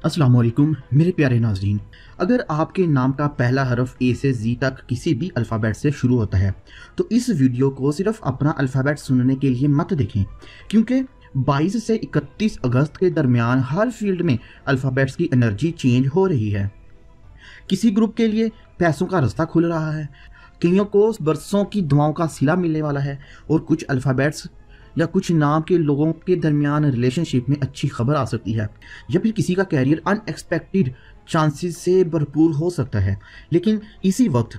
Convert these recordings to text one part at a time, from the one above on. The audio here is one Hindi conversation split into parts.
अस्सलाम वालेकुम मेरे प्यारे नाज़रीन। अगर आपके नाम का पहला हरफ ए से जी तक किसी भी अल्फ़ाबेट से शुरू होता है तो इस वीडियो को सिर्फ अपना अल्फ़ाबेट सुनने के लिए मत देखें, क्योंकि 22 से 31 अगस्त के दरमियान हर फील्ड में अल्फ़ाबेट्स की एनर्जी चेंज हो रही है। किसी ग्रुप के लिए पैसों का रास्ता खुल रहा है, कईयों को बरसों की दुआओं का सिला मिलने वाला है, और कुछ अल्फ़ाबेट्स या कुछ नाम के लोगों के दरमियान रिलेशनशिप में अच्छी खबर आ सकती है, या फिर किसी का कैरियर अनएक्सपेक्टेड चांसेस से भरपूर हो सकता है। लेकिन इसी वक्त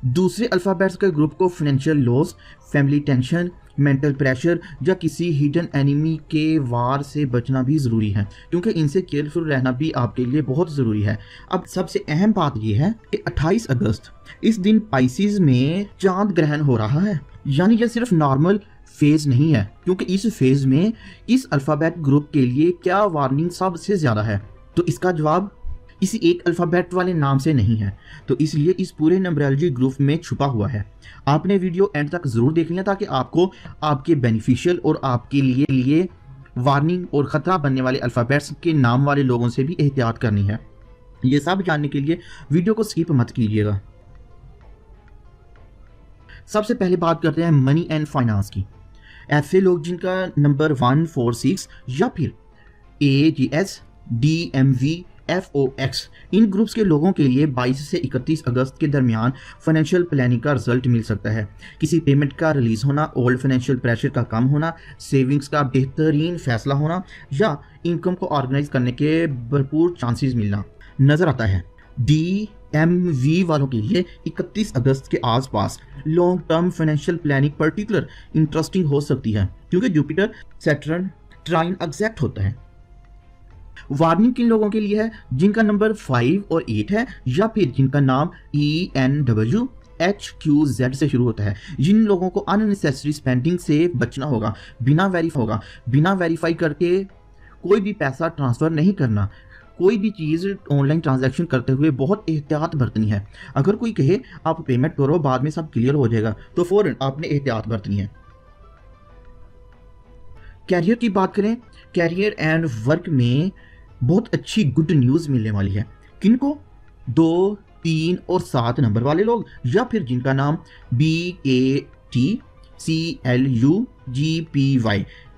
दूसरे अल्फ़ाबेट्स के ग्रुप को financial loss, family tension, mental pressure या किसी हिडन एनिमी के वार से बचना भी ज़रूरी है, क्योंकि इनसे केयरफुल रहना भी आपके लिए बहुत ज़रूरी है। अब सबसे अहम बात यह है कि 28 अगस्त इस दिन पाइसिस में चांद ग्रहण हो रहा है, यानी यह सिर्फ नॉर्मल फेज़ नहीं है, क्योंकि इस फेज़ में इस अल्फ़ाबेट ग्रुप के लिए क्या वार्निंग सबसे ज़्यादा है, तो इसका जवाब किसी एक अल्फ़ाबेट वाले नाम से नहीं है, तो इसलिए इस पूरे नंबरोलॉजी ग्रुप में छुपा हुआ है। आपने वीडियो एंड तक ज़रूर देख लिया ताकि आपको आपके बेनिफिशियल और आपके लिए वार्निंग और ख़तरा बनने वाले अल्फ़ाबेट्स के नाम वाले लोगों से भी एहतियात करनी है। ये सब जानने के लिए वीडियो को स्किप मत कीजिएगा। सबसे पहले बात करते हैं मनी एंड फाइनेंस की। ऐसे लोग जिनका नंबर 146 या फिर AGS, DMV, FOX, इन ग्रुप्स के लोगों के लिए 22 से 31 अगस्त के दरमियान फाइनेंशियल प्लानिंग का रिजल्ट मिल सकता है। किसी पेमेंट का रिलीज होना, ओल्ड फाइनेंशियल प्रेशर का कम होना, सेविंग्स का बेहतरीन फैसला होना या इनकम को ऑर्गेनाइज करने के भरपूर चांसेस मिलना नज़र आता है। DMV वालों के लिए 31 अगस्त के आसपास long term financial planning particular interesting हो सकती है, क्योंकि जुपिटर सैटर्न ट्राइन एग्जैक्ट होता है। वार्निंग किन लोगों के लिए है? जिनका नंबर 5 और 8 है, या फिर जिनका नाम ENWHQZ से शुरू होता है। जिन लोगों को अननेसेसरी स्पेंडिंग से बचना होगा, बिना वेरीफाई करके कोई भी पैसा ट्रांसफ़र नहीं करना, कोई भी चीज़ ऑनलाइन ट्रांजैक्शन करते हुए बहुत एहतियात बरतनी है। अगर कोई कहे आप पेमेंट करो बाद में सब क्लियर हो जाएगा, तो फ़ौरन आपने एहतियात बरतनी है। कैरियर की बात करें, कैरियर एंड वर्क में बहुत अच्छी गुड न्यूज़ मिलने वाली है। किनको? 2, 3 और 7 नंबर वाले लोग, या फिर जिनका नाम BATCLUGPY,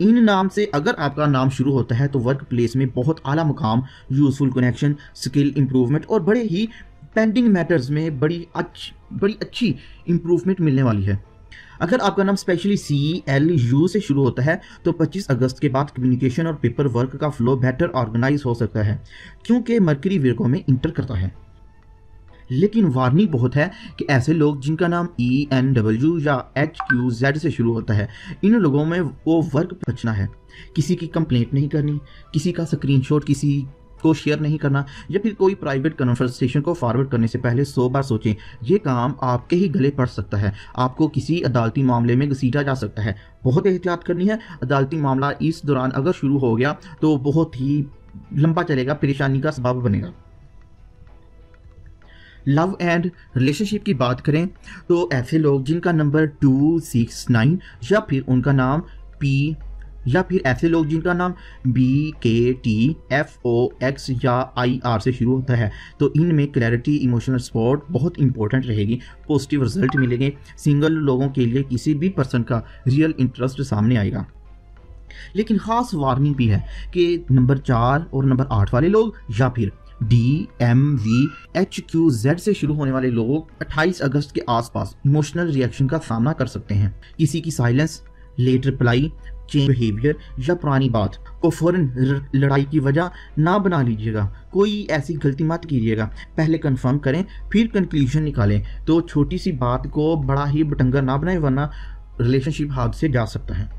इन नाम से अगर आपका नाम शुरू होता है तो वर्क प्लेस में बहुत आला मुकाम, यूजफुल कनेक्शन, स्किल इंप्रूवमेंट और बड़े ही पेंडिंग मैटर्स में बड़ी अच्छी इंप्रूवमेंट मिलने वाली है। अगर आपका नाम स्पेशली CLU से शुरू होता है तो 25 अगस्त के बाद कम्युनिकेशन और पेपर वर्क का फ्लो बेटर ऑर्गेनाइज हो सकता है, क्योंकि मरकरी विर्गो में इंटर करता है। लेकिन वार्निंग बहुत है कि ऐसे लोग जिनका नाम ENW या HQZ से शुरू होता है, इन लोगों में वो वर्क बचना है। किसी की कंप्लेंट नहीं करनी, किसी का स्क्रीनशॉट किसी को शेयर नहीं करना, या फिर कोई प्राइवेट कन्वर्सेशन को फॉरवर्ड करने से पहले 100 बार सोचें। ये काम आपके ही गले पड़ सकता है, आपको किसी अदालती मामले में घसीटा जा सकता है। बहुत एहतियात करनी है। अदालती मामला इस दौरान अगर शुरू हो गया तो बहुत ही लंबा चलेगा, परेशानी का सबब बनेगा। लव एंड रिलेशनशिप की बात करें तो ऐसे लोग जिनका नंबर 269 या फिर उनका नाम P, या फिर ऐसे लोग जिनका नाम BKTFOX या IR से शुरू होता है, तो इनमें क्लैरिटी, इमोशनल सपोर्ट बहुत इंपॉर्टेंट रहेगी। पॉजिटिव रिजल्ट मिलेंगे। सिंगल लोगों के लिए किसी भी पर्सन का रियल इंटरेस्ट सामने आएगा। लेकिन ख़ास वार्निंग भी है कि नंबर 4 और नंबर 8 वाले लोग, या फिर DMVHQZ से शुरू होने वाले लोग 28 अगस्त के आसपास इमोशनल रिएक्शन का सामना कर सकते हैं। किसी की silence, late reply, change behaviour या पुरानी बात को फौरन लड़ाई की वजह ना बना लीजिएगा। कोई ऐसी गलती मत कीजिएगा, पहले कंफर्म करें फिर कंक्लूजन निकालें। तो छोटी सी बात को बड़ा ही बटंगा ना बनाएं, वरना रिलेशनशिप हाथ से जा सकता है।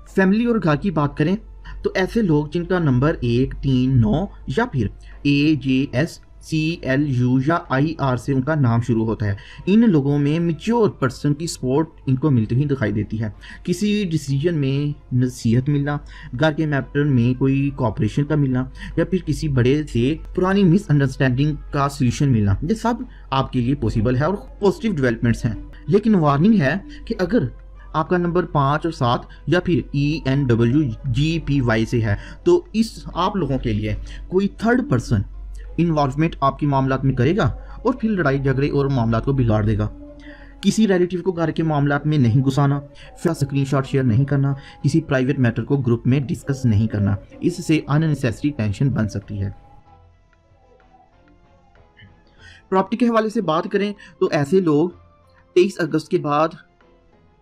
फैमिली और घर की बात करें तो ऐसे लोग जिनका नंबर 1, 3, 9 या फिर AJS, CLU या IR से उनका नाम शुरू होता है, इन लोगों में मैच्योर पर्सन की सपोर्ट इनको मिलती ही दिखाई देती है। किसी डिसीजन में नसीहत मिलना, घर के मैटर में कोई कॉपरेशन का मिलना, या फिर किसी बड़े से पुरानी मिसअंडरस्टैंडिंग का सोल्यूशन मिलना, ये सब आपके लिए पॉसिबल है और पॉजिटिव डेवलपमेंट्स हैं। लेकिन वार्निंग है कि अगर आपका नंबर 5 और 7 या फिर ENWGPY से है, तो इस आप लोगों के लिए कोई थर्ड पर्सन इन्वॉल्वमेंट आपके मामलात में करेगा और फिर लड़ाई झगड़े और मामलात को बिगाड़ देगा। किसी रिलेटिव को घर के मामलात में नहीं घुसाना, फिर स्क्रीनशॉट शेयर नहीं करना, किसी प्राइवेट मैटर को ग्रुप में डिस्कस नहीं करना, इससे अननेसेसरी टेंशन बन सकती है। प्रॉपर्टी के हवाले से बात करें तो ऐसे लोग 23 अगस्त के बाद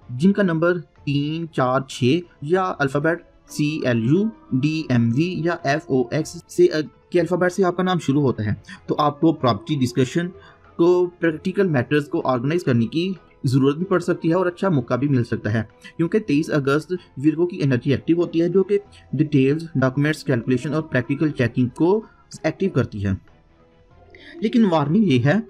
जिनका नंबर 3, 4, 6 या अल्फ़ाबेट CLU, DMV या FOX से के अल्फ़ाबेट से आपका नाम शुरू होता है, तो आपको प्रॉपर्टी डिस्कशन को प्रैक्टिकल मैटर्स को ऑर्गेनाइज करने की ज़रूरत भी पड़ सकती है और अच्छा मौका भी मिल सकता है, क्योंकि 23 अगस्त विर्गो की एनर्जी एक्टिव होती है जो कि डिटेल्स, डॉक्यूमेंट्स, कैलकुलेशन और प्रैक्टिकल चेकिंग को एक्टिव करती है। लेकिन वार्निंग ये है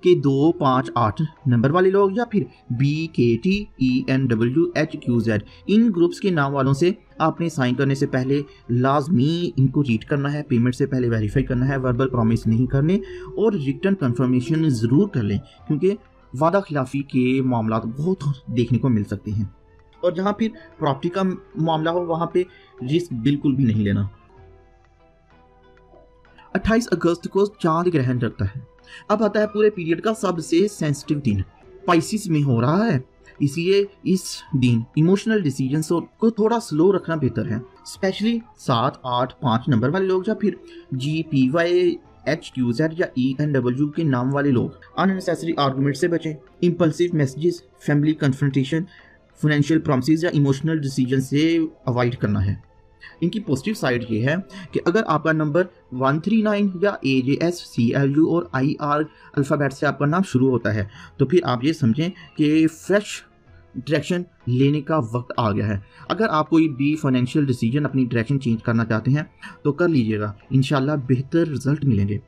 कि 2, 5, 8 नंबर वाले लोग या फिर BKT, ENW, HQZ इन ग्रुप्स के नाम वालों से आपने साइन करने से पहले लाजमी इनको रीड करना है, पेमेंट से पहले वेरीफाई करना है, वर्बल प्रॉमिस नहीं करने और रिटर्न कंफर्मेशन ज़रूर कर लें, क्योंकि वादा खिलाफी के मामला बहुत देखने को मिल सकते हैं और जहाँ फिर प्रॉपर्टी का मामला हो वहाँ पे रिस्क बिल्कुल भी नहीं लेना। 28 अगस्त को चांद ग्रहण रखता है। अब आता है पूरे पीरियड का सबसे सेंसिटिव दिन, पाइसिस में हो रहा है, इसलिए इस दिन इमोशनल डिसीजंस को थोड़ा स्लो रखना बेहतर है। स्पेशली 7, 8, 5 नंबर वाले लोग या फिर GPY, HQZ या ENW के नाम वाले लोग अननेसेसरी आर्गुमेंट से बचें। Impulsive messages, family confrontation, financial promises या इमोशनल डिसीजन से अवॉइड करना है। इनकी पॉजिटिव साइड ये है कि अगर आपका नंबर 139 या AJS, CLU और IR अल्फ़ाबेट से आपका नाम शुरू होता है, तो फिर आप ये समझें कि फ्रेश डायरेक्शन लेने का वक्त आ गया है। अगर आप कोई भी फाइनेंशियल डिसीजन अपनी डायरेक्शन चेंज करना चाहते हैं तो कर लीजिएगा, इंशाल्लाह बेहतर रिजल्ट मिलेंगे।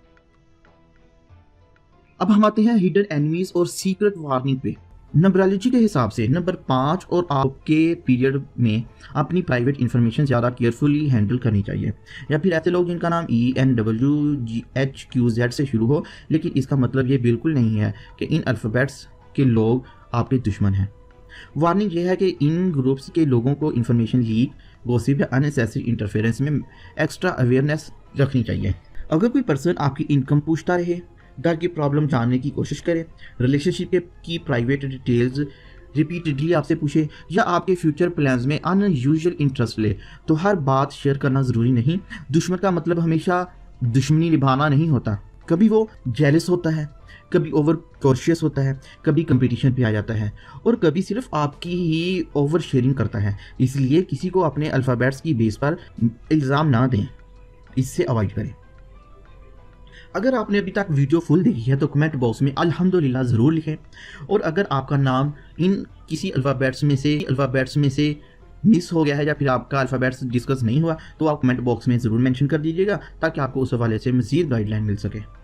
अब हम आते हैं हिडन एनिमीज और सीक्रेट वार्निंग पे। नंबरोलॉजी के हिसाब से नंबर 5 और आपके पीरियड में अपनी प्राइवेट इंफॉर्मेशन ज़्यादा केयरफुली हैंडल करनी चाहिए, या फिर ऐसे लोग जिनका नाम ENWHQZ से शुरू हो, लेकिन इसका मतलब ये बिल्कुल नहीं है कि इन अल्फ़ाबेट्स के लोग आपके दुश्मन हैं। वार्निंग ये है कि इन ग्रुप्स के लोगों को इंफॉर्मेशन लीक, गॉसिप या अननेसेसरी इंटरफेरेंस में एक्स्ट्रा अवेयरनेस रखनी चाहिए। अगर कोई पर्सन आपकी इनकम पूछता रहे, घर की प्रॉब्लम जानने की कोशिश करे, रिलेशनशिप की प्राइवेट डिटेल्स रिपीटेडली आपसे पूछे या आपके फ्यूचर प्लान्स में अनयूजुअल इंटरेस्ट ले, तो हर बात शेयर करना ज़रूरी नहीं। दुश्मन का मतलब हमेशा दुश्मनी निभाना नहीं होता, कभी वो जेलस होता है, कभी ओवर कॉशियस होता है, कभी कंपटीशन पे आ जाता है और कभी सिर्फ आपकी ही ओवर शेयरिंग करता है। इसलिए किसी को अपने अल्फ़ाबेट्स की बेस पर इल्ज़ाम ना दें, इससे अवॉइड करें। अगर आपने अभी तक वीडियो फुल देखी है तो कमेंट बॉक्स में अल्हम्दुलिल्लाह ज़रूर लिखें, और अगर आपका नाम इन किसी अल्फ़ाबेट्स में से मिस हो गया है या फिर आपका अल्फ़ाबेट्स डिस्कस नहीं हुआ तो आप कमेंट बॉक्स में ज़रूर मेंशन कर दीजिएगा, ताकि आपको उस हवाले से मज़ीद गाइडलाइन मिल सके।